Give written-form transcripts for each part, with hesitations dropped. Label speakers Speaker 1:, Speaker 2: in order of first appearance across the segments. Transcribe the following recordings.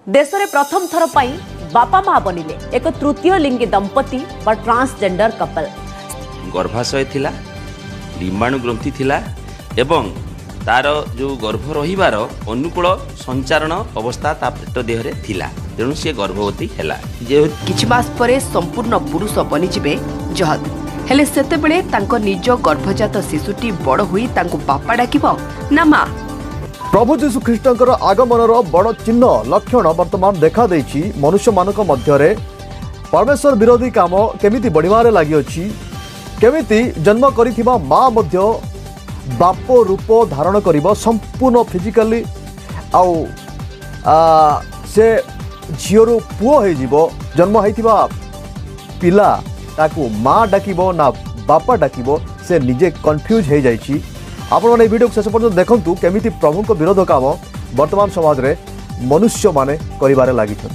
Speaker 1: देश में प्रथम थर पर बापा माँ बनिले एक तृतीय लिंगी दंपति बा ट्रांसजेंडर कपल।
Speaker 2: गर्भाशय थिला, डिंबाणु ग्रंथि थिला एवं तार जो गर्भ रहिबार अनुकूल संचारण अवस्था ता पेट देहरे थिला, तेणु सी गर्भवती हैला।
Speaker 3: किछि मास परे संपूर्ण पुरुष बनिजिबे जहद, हेले सेतेबेले तांको निज गर्भजात शिशुटी बड़ होई तांको बापा डाकिबो ना माँ।
Speaker 4: प्रभु जीशु ख्रीष्टंकर आगमनर बड़ चिन्ह लक्षण वर्तमान देखा देछि। मनुष्य मानक मध्यरे परमेश्वर विरोधी काम केमिति बढ़िबारे लागि अछि, केमिति जन्म करिथिबा माँ मध्य बाप रूप धारण करिबो संपूर्ण फिजिकली आउ से झियोरु पुओ हे जीवो। जन्म होइथिबा पिला ताकू माँ डाकिबो ना बापा डाकिबो से निजे कन्फ्यूज हो जाइछि। आपण माने वीडियो शेष पर्यंत देखंतु केमिति प्रभु को विरोध काम वर्तमान समाज रे मनुष्य माने करिबारे लागिछन।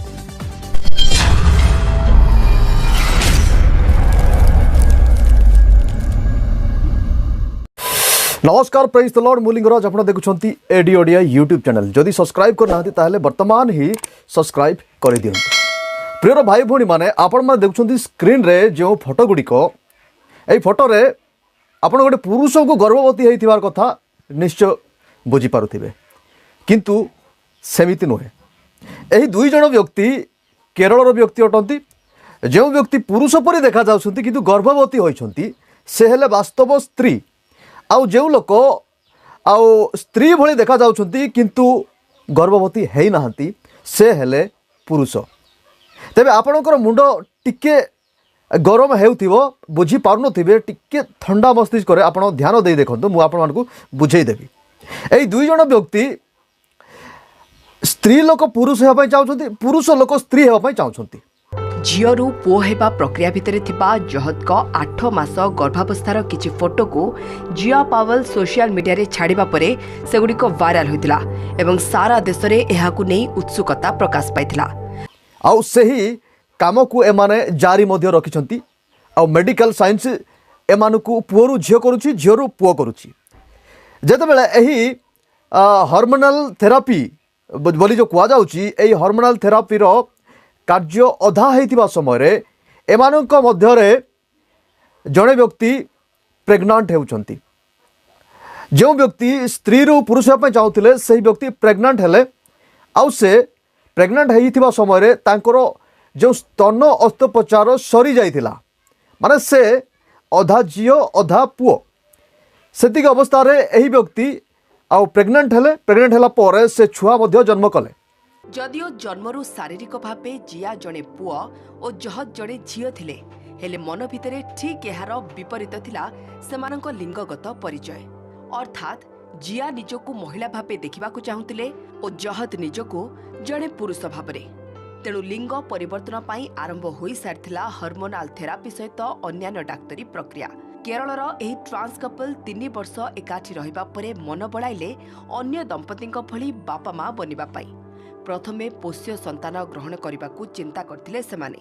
Speaker 4: नमस्कार, प्रेज द लॉर्ड, मुलिंगराज आपण देखुछंती एडी ओडिया यूट्यूब चैनल। जदि सब्सक्राइब करनाहति ताहले वर्तमान ही सब्सक्राइब कर दियंतु। प्रिय भाई भौणी माने आपण माने देखुछंती स्क्रीन रे जो फोटो गुडीको, एई फोटो रे आपण गोटे पुरुष को गर्भवती होइथिबार कथा निश्चय बुझी पारुथिबे, किंतु सेमिति नुहे। एही दुई जण व्यक्ति केरल रो व्यक्ति अटंती। जो व्यक्ति पुरुष परि देखा जाउछंती किंतु गर्भवती होइछंती से हेले वास्तव स्त्री, आउ जो लोक आउ स्त्री भली देखा जाउछंती किंतु गर्भवती हेई नाहंती से हेले पुरुष। तेबे आपणकर मुंड टिके गरम हेउथिबो, बुझी पारुनथिबे, टिके ठंडा मस्तिष्क करे आपण ध्यान देई देखंतु, मु आपण मानकु बुझेई देबी। एई दुई जण व्यक्ति स्त्री लोक पुरुष हेबा पई चाहुछंती, पुरुष लोक स्त्री हेबा पई चाहुछंती।
Speaker 3: झियोरु पुओ हेबा प्रक्रिया भितरे थिबा जहद को 8 मास गर्भावस्थार किछि फोटो को जिया पावल सोशल मीडिया रे छाड़िबा परे सेगुडी को वायरल होइतिला एवं सारा देश रे एहाकु नै उत्सुकता प्रकाश पाइतिला।
Speaker 4: आउ सही काम को एमाने जारी मध्य रखिछंती। आउ मेडिकल साइंस एमानकु पुओरु झियो करूछि, झियोरु पुओ करूछि। जेतेबेले एही हार्मोनल थेरापी बोली जो कुआ जाउछि, एही हार्मोनल थेरापी रो कार्य अधा हेतिबा समय रे एमानक मध्यरे जणे व्यक्ति प्रेग्नेंट हेउछंती। जो व्यक्ति स्त्री रो पुरुष पे चाहुथिले सही व्यक्ति प्रेग्नेंट हेले, आउ से प्रेग्नेंट हेइथिबा समय रे तांकर जो स्तन अस्त्रोपचार सरी जाइथिला, माने से अधा झियो अधा पुओ, सेतिक अवस्था रे एही व्यक्ति आउ प्रेग्नेंट हेले। प्रेग्नेंट हेला परे से छुआ मध्य जन्म कले।
Speaker 3: जदियो जन्मरु शारीरिक भावे जिया जणे पुओ और जहद जणे झियो थिले, हेले मन भितरे ठीक एहार विपरीत थिला सेमानक लिंगगत परिचय। अर्थात जिया निजको महिला भावे देखिबाकु चाहुतिले और जहद निजको जणे पुरुष भावरे। तेणु लिंग परिवर्तन पाई आरंभ होई सारथिला हार्मोनाल थेरापी सहित अन्यान्य डाक्तरी प्रक्रिया। केरलर एही ट्रांस कपल 3 वर्ष एकाठी रहिबा परे मन बळाइले अन्य दंपतिंक भली बापा माँ बनिबा पाई। प्रथमे पोष्य संतान ग्रहण करने चिंता करथिले सेमाने,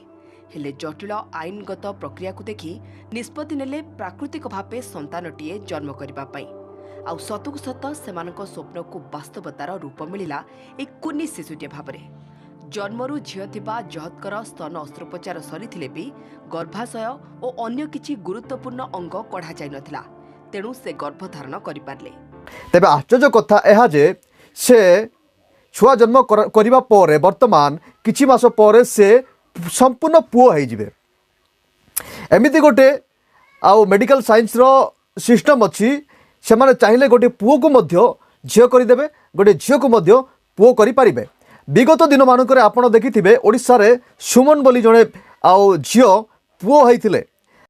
Speaker 3: हेले जटिल आईनगत प्रक्रिया को देखि निष्पत्ति नेले प्राकृतिक भावे संतानटीए जन्म करबा पाई। आउ सतकु सत सेमानक स्वप्न को वास्तवतार रूप मिलिला एक कुनी शिशुटे भावरे। जन्मरु झियो थिबा जहदकर स्तन अस्त्रोपचार सरीथिले भी गर्भाशय और अन्य किछि गुरुत्वपूर्ण अंग कढ़ा जाय नथिला, तेणु से गर्भधारण करि पारले।
Speaker 4: तेबे आश्चर्य कथा एहा जे से छुआ जन्म करिबा परे वर्तमान किछि मास परे से संपूर्ण पुओ हेइ जिवे। एमिति गोटे आउ मेडिकल साइंस रो सिस्टम अछि, से माने चाहिले गोटे पुओ को मध्य झियो करि देबे, गोटे झियो को मध्य पुओ करि पारिबे। विगत दिन मानक आपण देखिथिबे ओडिसा रे सुमन बोली जणे आउ झियो पुओ हेइथिले।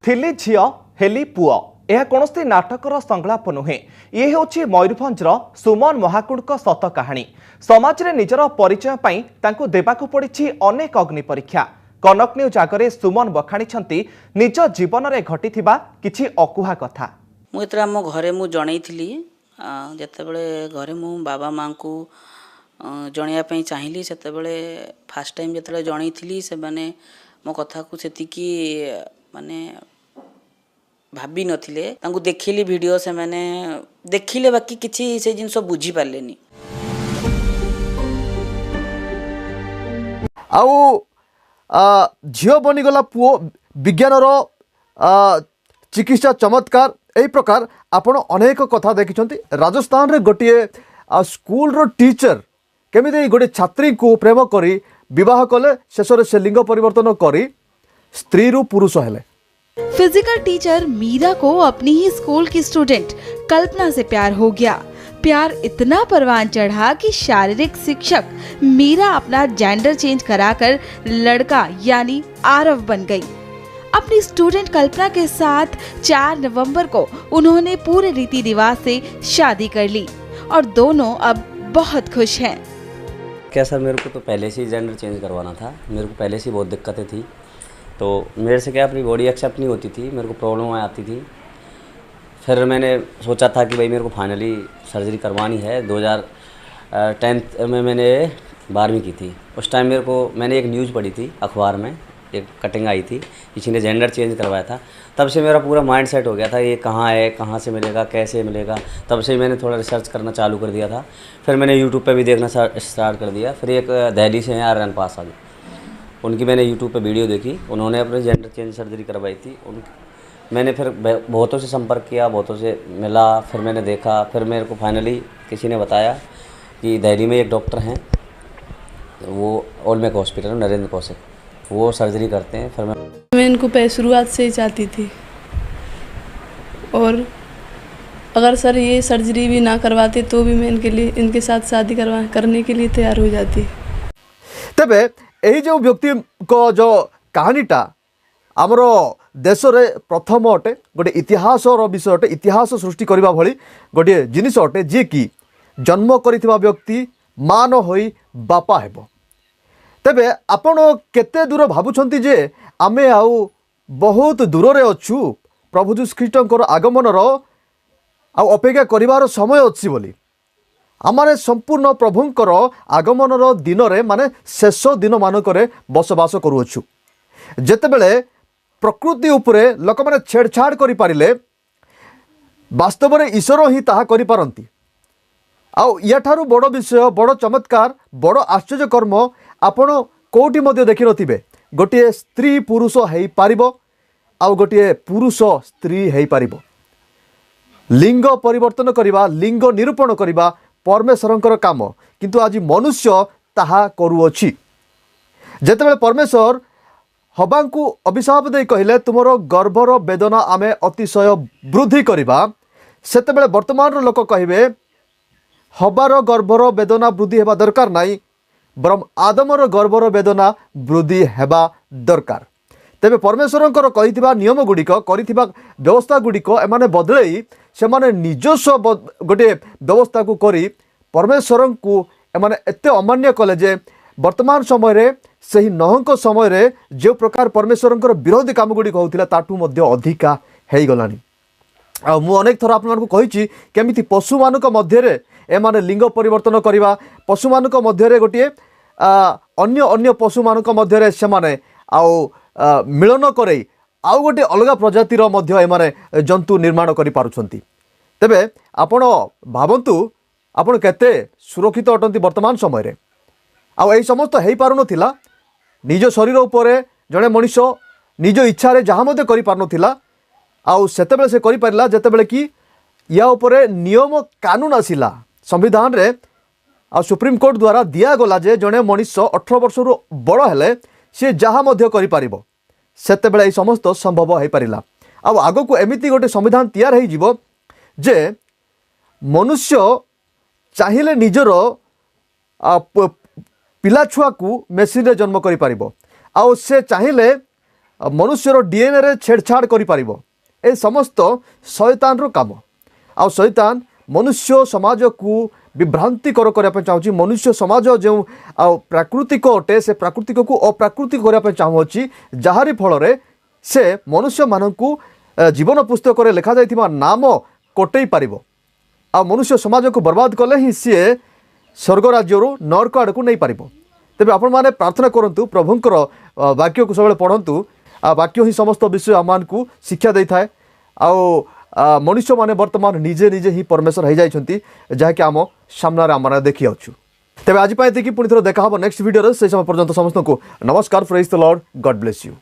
Speaker 5: थिली झियो हेली पुओ, यह कौनसी नाटकर संलाप नुहे। ये होछि मयूरभंजर सुमन महाकुड़ सत कहानी। समाज रे निजर परिचय पाई तांको देबाकू पड़िछि अनेक अग्नि परीक्षा। कनक न्यूज आगरे सुमन बखाणी निज जीवन रे घटिथिबा किछि अकुहा कथा।
Speaker 6: मु एतरा मो घरे मु जणैथिली, जेतेबेले घरे मु बाबा मां को जणिया पई चाहिली, सेतेबेले फास्ट टाइम जेतेबेले जणैथिली से माने मो कथा को सेतिकी माने भाभी नथिले। तांको देखिली वीडियो से माने देखिले, बाकी किछि से जिंस बुझी पारलेनी।
Speaker 4: आउ झील बनीगला पुओ विज्ञानर चिकित्सा चमत्कार यही प्रकार आपण अनेक कथा देखिं राजस्थान रे गोटे स्कूल रो टीचर केमिति गोटे छात्री को प्रेम करी विवाह कले शेष से लिंग परिवर्तन करी स्त्री रु पुरुष हेले।
Speaker 7: फिजिकल टीचर मीरा को अपनी ही स्कूल की स्टूडेंट कल्पना से प्यार हो गया। प्यार इतना परवान चढ़ा कि शारीरिक शिक्षक मीरा अपना जेंडर चेंज कराकर लड़का यानी आरव बन गई। अपनी स्टूडेंट कल्पना के साथ 4 नवंबर को उन्होंने पूरे रीति रिवाज से शादी कर ली और दोनों अब बहुत खुश हैं।
Speaker 8: क्या सर, मेरे को तो पहले से ही जेंडर चेंज करवाना था। मेरे को पहले से ही बहुत दिक्कतें थी, तो मेरे से क्या अपनी बॉडी एक्सेप्ट नहीं होती थी, मेरे को प्रॉब्लम आती थी। फिर मैंने सोचा था कि भाई मेरे को फाइनली सर्जरी करवानी है। 2010 में मैंने 12वीं की थी। उस टाइम मैंने एक न्यूज़ पढ़ी थी अखबार में, एक कटिंग आई थी, किसी ने जेंडर चेंज करवाया था। तब से मेरा पूरा माइंड सेट हो गया था ये कहाँ है, कहाँ से मिलेगा, कैसे मिलेगा। तब से मैंने थोड़ा रिसर्च करना चालू कर दिया था। फिर मैंने यूट्यूब पे भी देखना स्टार्ट कर दिया। फिर एक दिल्ली से हैं आर्यन पास आगे, उनकी मैंने यूट्यूब पे वीडियो देखी। उन्होंने अपने जेंडर चेंज सर्जरी करवाई थी। मैंने फिर बहुतों से संपर्क किया, बहुतों से मिला, फिर मैंने देखा। फिर मेरे को फाइनली किसी ने बताया कि दिल्ली में एक डॉक्टर हैं, वो ओल्ड हॉस्पिटल नरेंद्र कौशिक, वो सर्जरी करते हैं। फिर
Speaker 9: मैं इनको शुरुआत से ही चाहती थी, और अगर सर ये सर्जरी भी ना करवाते तो भी मैं इनके साथ शादी करने के लिए तैयार हो जाती।
Speaker 4: तेबे यही जो व्यक्ति को जो कहानीटा आमर देश रे प्रथम अटे, गोटे इतिहास विषय अटे, इतिहास सृष्टि करबा भली गोटे जिनिस अटे, जी कि जन्म करिथिबा व्यक्ति मां न होई बापा हेबो। तेबे आपण केते दूर भाबुछंती जे आमे आउ बहुत दूर रे अछु प्रभु जीशु ख्रीष्टंकर आगमनर आउ अपेक्षा करिवार समय अछि बोली। आमाने संपूर्ण प्रभुंकर आगमनर दिन रे माने शेष दिन मानकरे बसवास करूछु। जेतेबेले प्रकृति उपरे लोक माने छेड़छाड़ करि पारिले, वास्तव में ईश्वर ही ताहा करि पारंती। आउ याठारु बड़ विषय, बड़ चमत्कार, बड़ आश्चर्य कर्म आपण कोठी मध्य देखि नथिबे। गोटे स्त्री पुरुष हेई पारिबो, आउ गोटे पुरुष स्त्री हेई पारिबो। लिंग परिवर्तन करिबा, लिंग निरूपण करिबा परमेश्वरंकर काम, किंतु आज मनुष्य ताहा करूअछि। जेतेबेले परमेश्वर हबांकु अभिशाप दे कहले तुमर गर्भर वेदना आमे अतिशय वृद्धि करिबा, सेतेबेले वर्तमान लोक कहिबे हबार गर्भर वेदना वृद्धि हेबा दरकार नाही, बरम आदमर गर्भर वेदना वृद्धि हेबा दरकार। तेबे परमेश्वरंकर कहिथिबा नियम गुड़िक करिथिबा व्यवस्था गुड़िक एमाने बदलई सेमाने निजस्व गोटे व्यवस्था को करी परमेश्वरन को एमाने एते अमान्य कले जे वर्तमान समय रे सही नहंक समय रे जो प्रकार परमेश्वरंकर विरोधी काम गुड़िक होउथिला ताठू मध्य अधिका हेई गलानी। आ मु अनेक थर आपन को कहिछि केमिति पशु मानक मध्य रे एमाने लिंग परिवर्तन करिबा, पशु मानक मध्य रे गोटे अन्य अन्य पशु मानक मध्य रे सेमाने आउ मिलन करे आउ गोटे अलग प्रजातिर मध्य एमाने जंतु निर्माण करि पारुछंती। तेबे आपण भावंतु आपण केते सुरक्षित अटंती वर्तमान समय रे। आउ एई समस्त हेई पारु नथिला, निज शरीर उपरे जड़े मनीष निज इच्छा रे जहाँ मध्य करि पारु नथिला। आउ सेतेबेले से करि पारिला जेतेबेले कि या उपरे नियम कानून आसिला संविधान रे, आ सुप्रीम कोर्ट द्वारा दिया गला जे जड़े मनीष 18 वर्ष रु बड़ हेले सी जहाँ मध्य करि पारिबो, सेतेबेले एई समस्त संभव हेई पारिला। आउ आगो को एमिति गोटे संविधान तैयार हेई जिवो जे मनुष्य चाहिले निजर पिला छुआ को मेसीन रे जन्म करि पारिबो, आउ से चाहिले मनुष्यर डीएनए रे छेड़छाड़ करि पारिबो। ए समस्त शैतान रो काम। आउ शैतान मनुष्य समाज को विभ्रांति करबा चाहूँ। मनुष्य समाज जो प्राकृतिक अटे से प्राकृतिक को अप्राकृतिक करबा चाहूँगी, जहारी फल रे से मनुष्य मानकु जीवन पुस्तक रे लिखा जाइथिबा नाम कटई पारिबो। आ मनुष्य समाज को बर्बाद कले ही सी स्वर्ग राज्य नरक आड़ को नहीं पारिबो। तेबे आपण माने प्रार्थना करंतु, प्रभुंकर वाक्य को सबले पढ़ंतु। वाक्य ही समस्त विषय आमान को शिक्षा देई थाए। आउ मनुष्य माने वर्तमान निजे निजे ही परमेश्वर हो जाइछंती, जहाँकि आम सामने आम देखी आछु। तेज आज पुणी थोड़ा देखा नेक्स्ट वीडियो से समय पर्यंत समस्त को नमस्कार। Praise the Lord, God bless you.